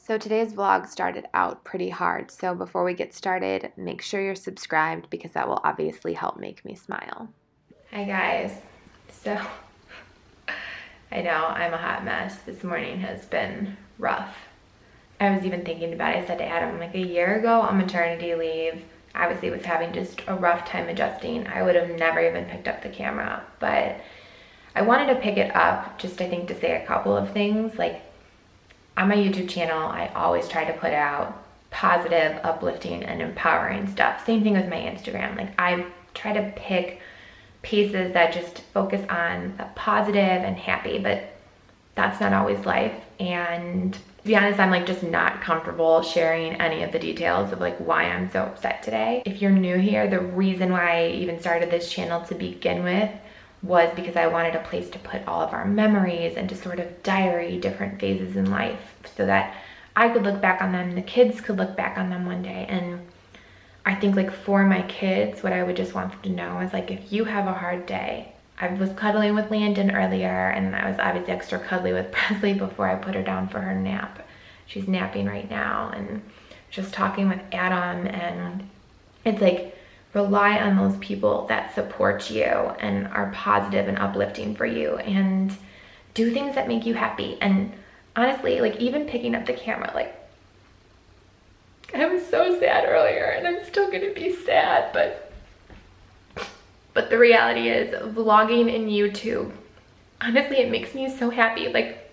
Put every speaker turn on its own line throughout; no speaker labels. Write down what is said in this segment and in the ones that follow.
So today's vlog started out pretty hard, so before we get started, make sure you're subscribed because that will obviously help make me smile. Hi guys. So, I know I'm a hot mess. This morning has been rough. I was even thinking about it. I said to Adam, like a year ago on maternity leave, obviously was having just a rough time adjusting. I would have never even picked up the camera, but I wanted to pick it up just I think to say a couple of things. Like, on my YouTube channel, I always try to put out positive, uplifting, and empowering stuff. Same thing with my Instagram. Like, I try to pick pieces that just focus on the positive and happy, but that's not always life. And to be honest, I'm like just not comfortable sharing any of the details of like why I'm so upset today. If you're new here, the reason why I even started this channel to begin with was because I wanted a place to put all of our memories and to sort of diary different phases in life so that I could look back on them and the kids could look back on them one day. And I think like for my kids, what I would just want them to know is like, if you have a hard day, I was cuddling with Landon earlier and I was obviously extra cuddly with Presley before I put her down for her nap. She's napping right now, and just talking with Adam, and it's like, rely on those people that support you and are positive and uplifting for you, and do things that make you happy. And honestly, like even picking up the camera, like I was so sad earlier and I'm still gonna be sad, but the reality is vlogging and YouTube, honestly, it makes me so happy. Like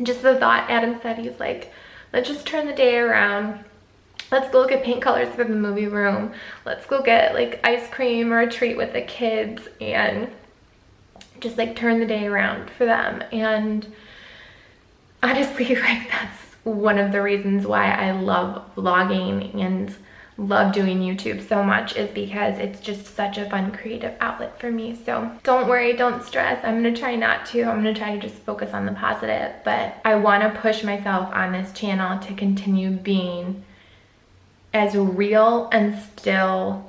just the thought, Adam said, he's like, let's just turn the day around. Let's go look at paint colors for the movie room. Let's go get like ice cream or a treat with the kids and just like turn the day around for them. And honestly, like that's one of the reasons why I love vlogging and love doing YouTube so much, is because it's just such a fun creative outlet for me. So don't worry, don't stress. I'm gonna try not to. I'm gonna try to just focus on the positive, but I wanna push myself on this channel to continue being as real and still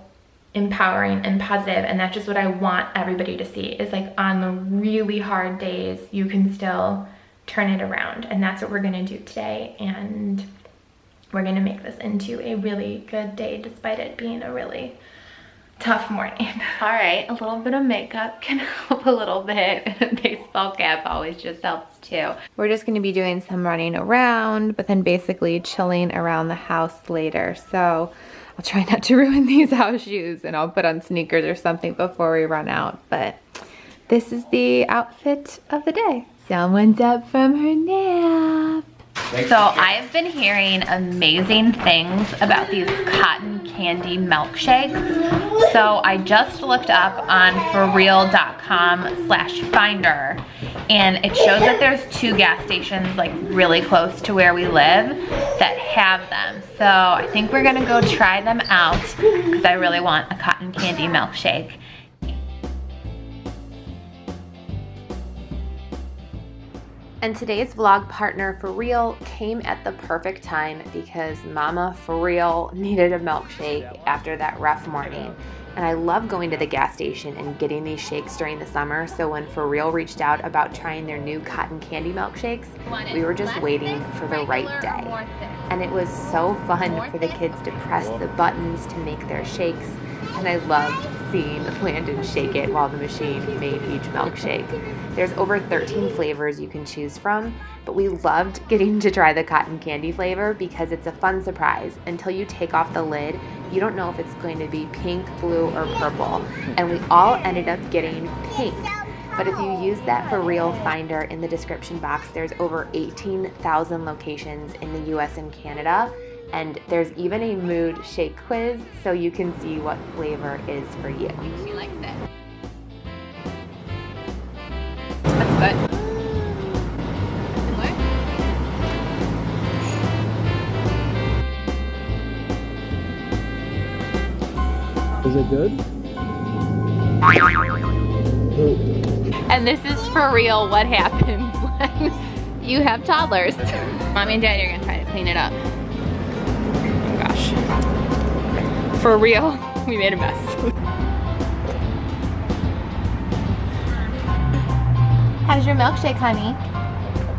empowering and positive. And that's just what I want everybody to see, is like on the really hard days, you can still turn it around. And that's what we're gonna do today. And we're gonna make this into a really good day, despite it being a really tough morning. All right, a little bit of makeup can help a little bit. A baseball cap always just helps too. We're just gonna be doing some running around, but then basically chilling around the house later. So I'll try not to ruin these house shoes, and I'll put on sneakers or something before we run out. But this is the outfit of the day. Someone's up from her nap. So I've been hearing amazing things about these cotton candy milkshakes. So I just looked up on forreal.com/finder, and it shows that there's 2 gas stations like really close to where we live that have them. So I think we're gonna go try them out because I really want a cotton candy milkshake. And today's vlog partner, For Real, came at the perfect time because Mama, For Real, needed a milkshake after that rough morning. And I love going to the gas station and getting these shakes during the summer, so when For Real reached out about trying their new cotton candy milkshakes, we were just waiting for the right day. And it was so fun for the kids to press the buttons to make their shakes, and I loved seeing Landon shake it while the machine made each milkshake. There's over 13 flavors you can choose from, but we loved getting to try the cotton candy flavor because it's a fun surprise. Until you take off the lid, you don't know if it's going to be pink, blue, or purple, and we all ended up getting pink. But if you use that For Real finder in the description box, there's over 18,000 locations in the US and Canada, and there's even a mood shake quiz so you can see what flavor is for you. She likes it. That's good.
Is it good?
And this is For Real what happens when you have toddlers. Mommy and Daddy are gonna try to clean it up. Oh gosh. For real, we made a mess. How's your milkshake, honey?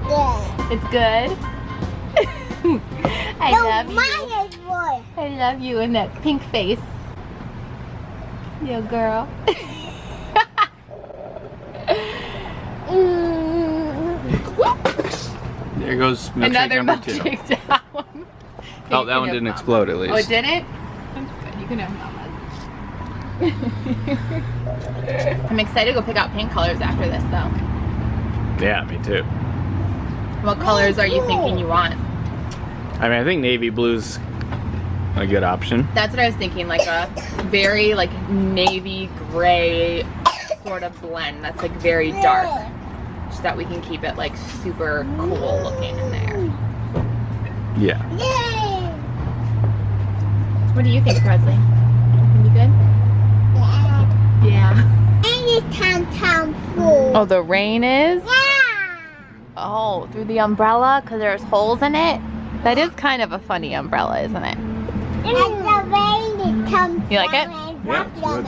Good.
It's good? I love you. I love you in that pink face. Little girl.
There goes milkshake
Another
number 2.
milkshake down.
Oh, that one didn't explode at least.
Oh, it didn't? That's good. You can have mama's. I'm excited to go pick out paint colors after this, though.
Yeah, me too.
What colors are you thinking you want?
I mean, I think navy blue's a good option.
That's what I was thinking, like a very like navy gray sort of blend that's like very dark, so that we can keep it like super cool looking in there.
Yeah.
What do you think, Presley? Can be good? Yeah. Oh, the rain is? Oh, through the umbrella because there's holes in it? That is kind of a funny umbrella, isn't it? You like it?
Yeah, it's good.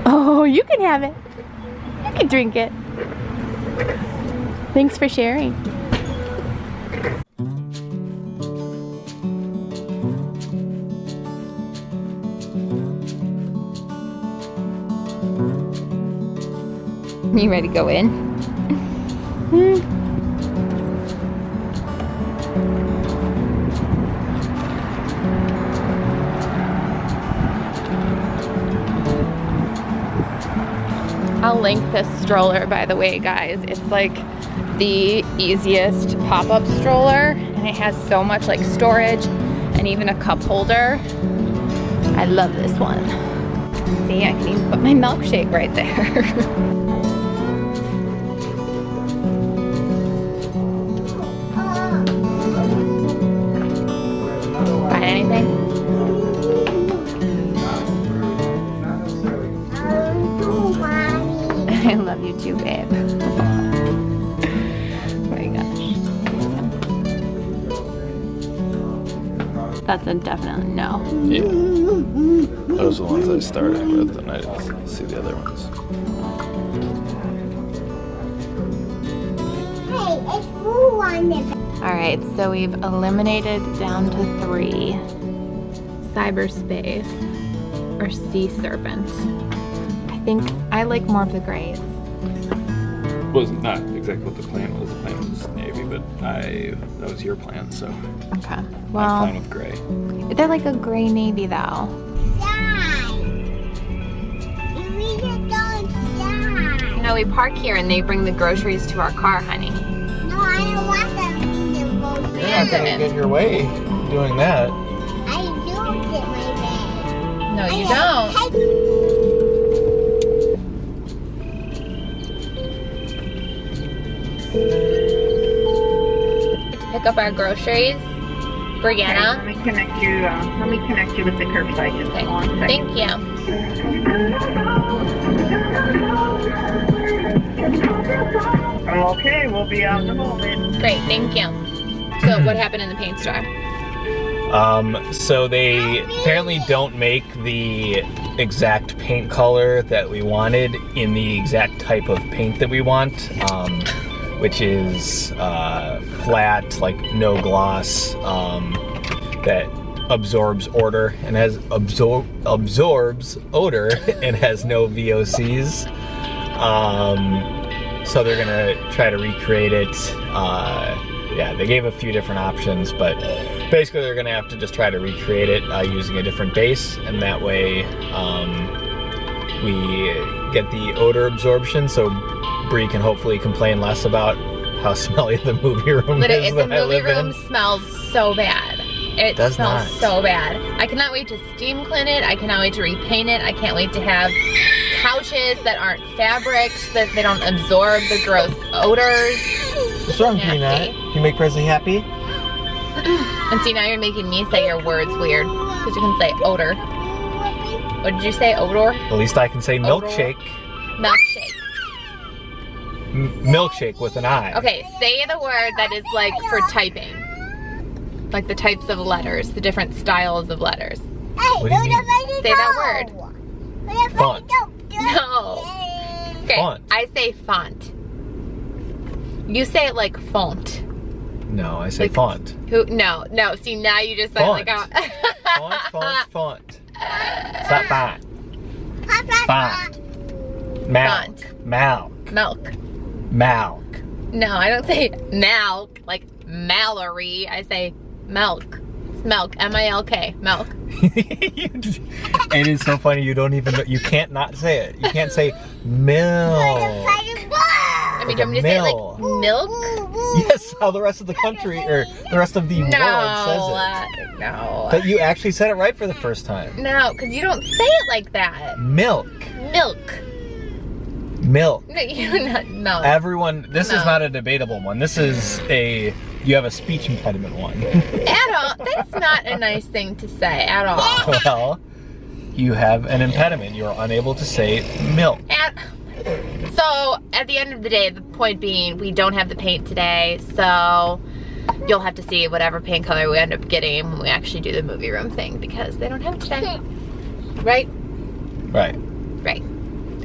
Oh, you can have it. You can drink it. Thanks for sharing. You ready to go in? I'll link this stroller, by the way, guys. It's like the easiest pop-up stroller, and it has so much like storage and even a cup holder. I love this one. See, I can even put my milkshake right there. Buy anything? I love you too, babe. Oh my gosh. That's a definite no.
Yeah. Those are the ones I started with, and I didn't see the other ones.
Hey, it's blue on the
Alright, so we've eliminated down to 3. Cyberspace or Sea Serpent. I think I like more of the grays.
Was not exactly what the plan was. The plan was navy, but that was your plan, so
Okay.
I'm
Well,
fine with gray.
they're like a gray navy though.
side. We just go inside.
No, we park here and they bring the groceries to our car, honey.
No, I don't want them to go.
You're not gonna
get your way doing that.
I do get my bag.
No, you don't. To pick up our groceries, Brianna.
Let me connect you. Let me connect you with the curbside. Just
Okay.
one second.
Thank you.
Okay, we'll be out in a moment.
Great, thank you. So what happened in the paint store?
So they apparently don't make the exact paint color that we wanted in the exact type of paint that we want, which is flat, like no gloss, that absorbs odor and has absorbs odor and has no VOCs. So they're gonna try to recreate it. Yeah, they gave a few different options, but basically they're gonna have to just try to recreate it using a different base, and that way we get the odor absorption, so Bree can hopefully complain less about how smelly the movie room is
The
that I
movie
live
room
in.
smells so bad. It
Does
smells
not.
so bad. I cannot wait to steam clean it. I cannot wait to repaint it. I can't wait to have couches that aren't fabrics, that they don't absorb the gross odors.
What's wrong,
Nasty.
Peanut? Can you make Presley happy?
And see, now you're making me say your words weird, because you can say odor. What did you say, odor?
At least I can say milkshake.
Milkshake.
Milkshake with an I.
Okay, say the word that is like for typing. Like the types of letters, the different styles of letters.
What do you mean?
Say that word.
Font.
No. Okay,
Font.
I say font. You say it like font.
No, I say
Like-
font.
Who? No. See, now you just said
Font.
like a...
Font. It's not font. Font.
Font.
Milk.
Milk. No, I don't say milk like Mallory. I say milk. It's milk. M-I-L-K. Milk.
It is so funny. You don't even know. You can't not say it. You can't say milk.
I mean, do you want me to say it like milk?
Yes, how the rest of the country or the rest of the world says it.
No.
But you actually said it right for the first time.
No, because you don't say it like that.
Milk.
Milk.
Milk.
No, you're not. No.
Everyone, this
No.
is not a debatable one. This is you have a speech impediment one.
At all. That's not a nice thing to say at all.
Well, you have an impediment. You are unable to say milk.
So, at the end of the day, the point being, we don't have the paint today, so you'll have to see whatever paint color we end up getting when we actually do the movie room thing, because they don't have it today. Right?
Right.
Right.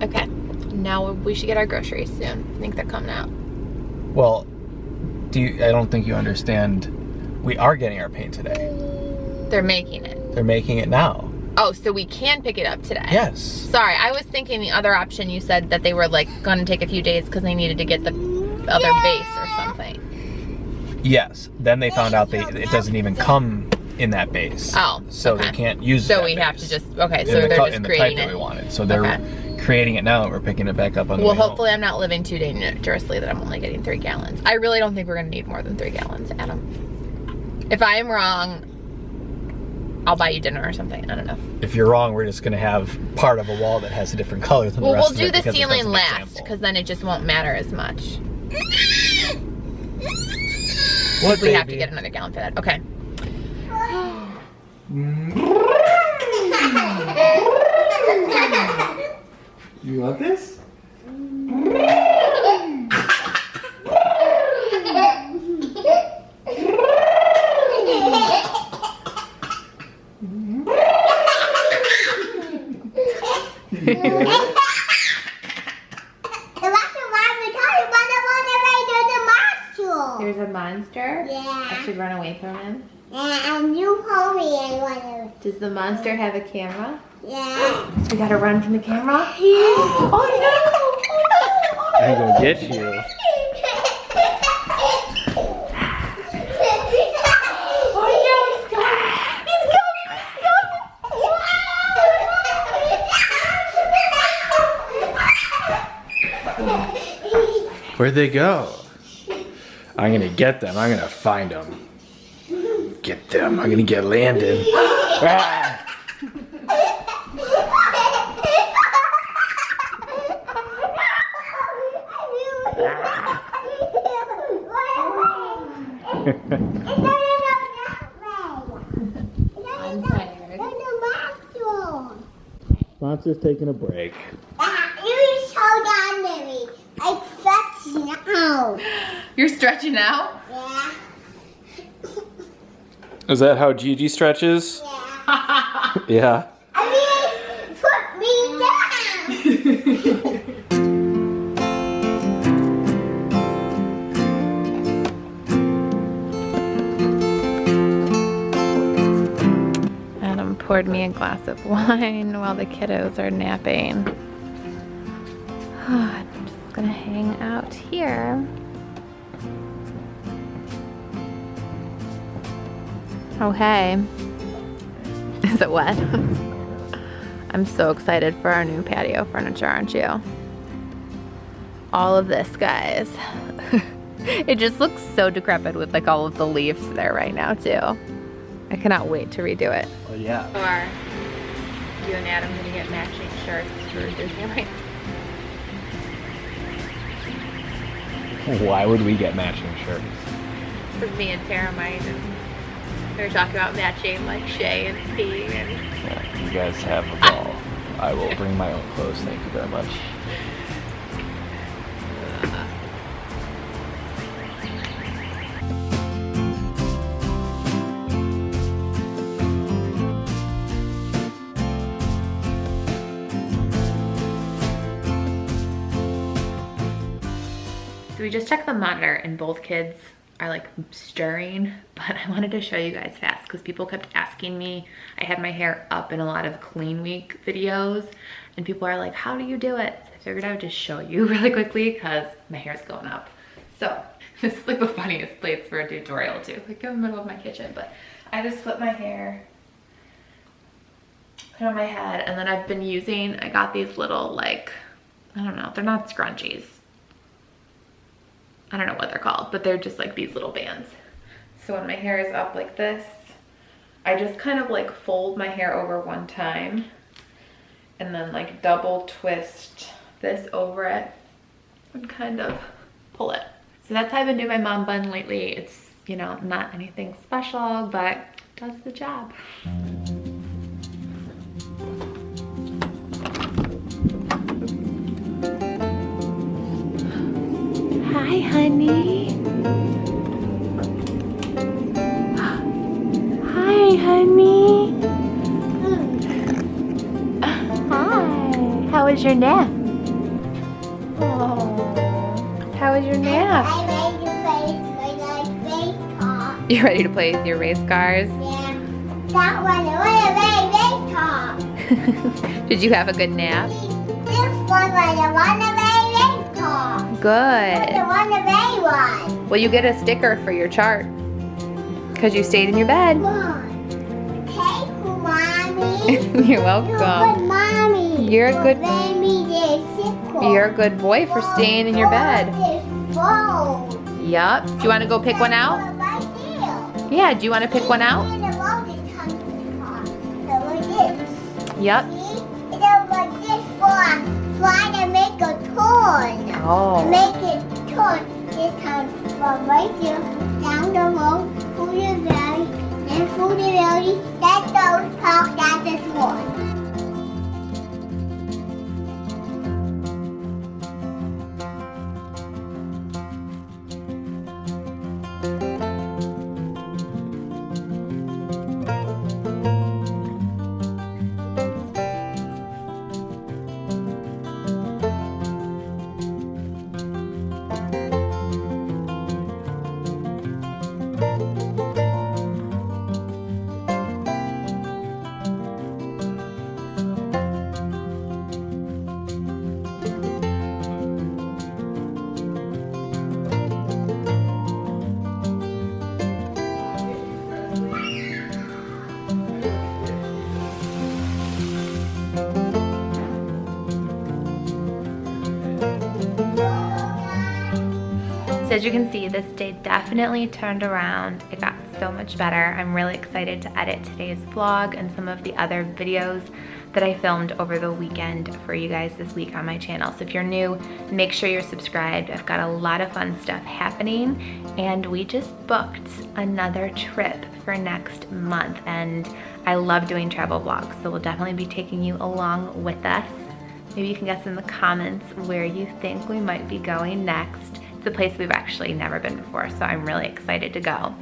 Okay. Now we should get our groceries soon. I think they're coming out.
Well, I don't think you understand. We are getting our paint today.
They're making it.
They're making it now.
Oh, so we can pick it up today?
Yes.
Sorry, I was thinking the other option you said that they were like gonna take a few days because they needed to get the other base or something.
Yes. Then they found out it doesn't even come in that base.
Oh,
so
okay.
they can't use
So
that
we have
base
to just, okay, so
in the
they're just
in the
creating
type that we
it.
wanted. So they're
Okay.
creating it now and we're picking it back up on the
Well,
way home.
hopefully I'm not living too dangerously that I'm only getting 3 gallons. I really don't think we're gonna need more than 3 gallons, Adam. If I am wrong, I'll buy you dinner or something. I don't know.
If you're wrong, we're just gonna have part of a wall that has a different color than the
Well,
rest
we'll
of
do
it
the
because it
ceiling
doesn't
last,
example.
because then it just won't matter as much.
What,
We have to
baby?
get another gallon for that. Okay.
You want this?
There's a monster.
Yeah.
I should run away from him.
And you hold me and one
Does the monster have a camera?
Yeah.
We gotta run from the camera? Oh no!
I go get you. Where'd they go? I'm gonna get them. I'm gonna find them. Get them. I'm gonna get Landon. Ah!
I'm tired.
Monster's taking a break.
You so down to me. I stretch now.
You're stretching out?
Yeah.
Is that how Gigi stretches?
Yeah.
Yeah.
I mean, put me down.
Adam poured me a glass of wine while the kiddos are napping. I'm just gonna hang out here. Oh, hey. Is it wet? I'm so excited for our new patio furniture, aren't you? All of this, guys. It just looks so decrepit with like all of the leaves there right now, too. I cannot wait to redo it.
Well, yeah.
Are you and Adam gonna get matching shirts for Disneyland?
Why would we get matching shirts?
Because me and Tara might, and we were talking about matching like Shay and P and
Yeah, you guys have a ball. I will bring my own clothes, thank you very much.
So we just checked the monitor and both kids are like stirring, but I wanted to show you guys fast because people kept asking me. I had my hair up in a lot of clean week videos and people are like, how do you do it? So I figured I would just show you really quickly because my hair's going up. So this is like the funniest place for a tutorial too, like in the middle of my kitchen, but I just flip my hair, put it on my head, and then I've been using, I got these little like, I don't know, they're not scrunchies. I don't know what they're called, but they're just like these little bands. So when my hair is up like this, I just kind of like fold my hair over one time and then like double twist this over it and kind of pull it. So that's how I've been doing my mom bun lately. It's, you know, not anything special, but it does the job. Hi, honey. Hi, honey. Hi. How was your nap? Oh, how was your nap? You ready to play with your race cars?
Yeah. That one, I want a race car.
Did you have a good nap?
This one, I want a race car.
Good.
I want a race one.
Well, you get a sticker for your chart because you stayed in your bed.
Thank you, Mommy.
You're welcome.
Mommy.
You're a good-
You're
You're a good boy for staying in your bed. Yup. Do you want to go pick one out? Yeah, do you want to pick one out? Yep.
To make a turn.
Oh.
Make it turn. It turns from right here down the road through the valley, then through the valley. That goes past that is one.
So as you can see, this day definitely turned around. It got so much better. I'm really excited to edit today's vlog and some of the other videos that I filmed over the weekend for you guys this week on my channel. So if you're new, make sure you're subscribed. I've got a lot of fun stuff happening, and we just booked another trip for next month, and I love doing travel vlogs, so we'll definitely be taking you along with us. Maybe you can guess in the comments where you think we might be going next. It's a place we've actually never been before, so I'm really excited to go.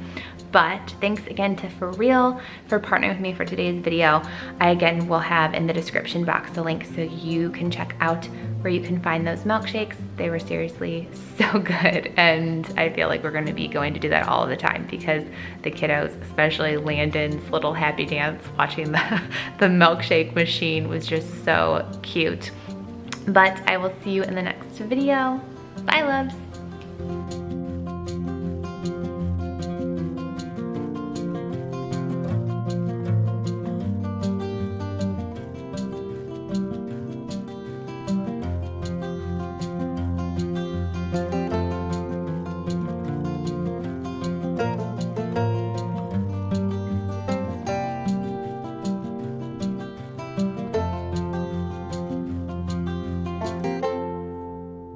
But thanks again to For Real for partnering with me for today's video. I again will have in the description box a link so you can check out where you can find those milkshakes. They were seriously so good, and I feel like we're gonna be going to do that all the time because the kiddos, especially Landon's little happy dance watching the milkshake machine was just so cute. But I will see you in the next video. Bye, loves.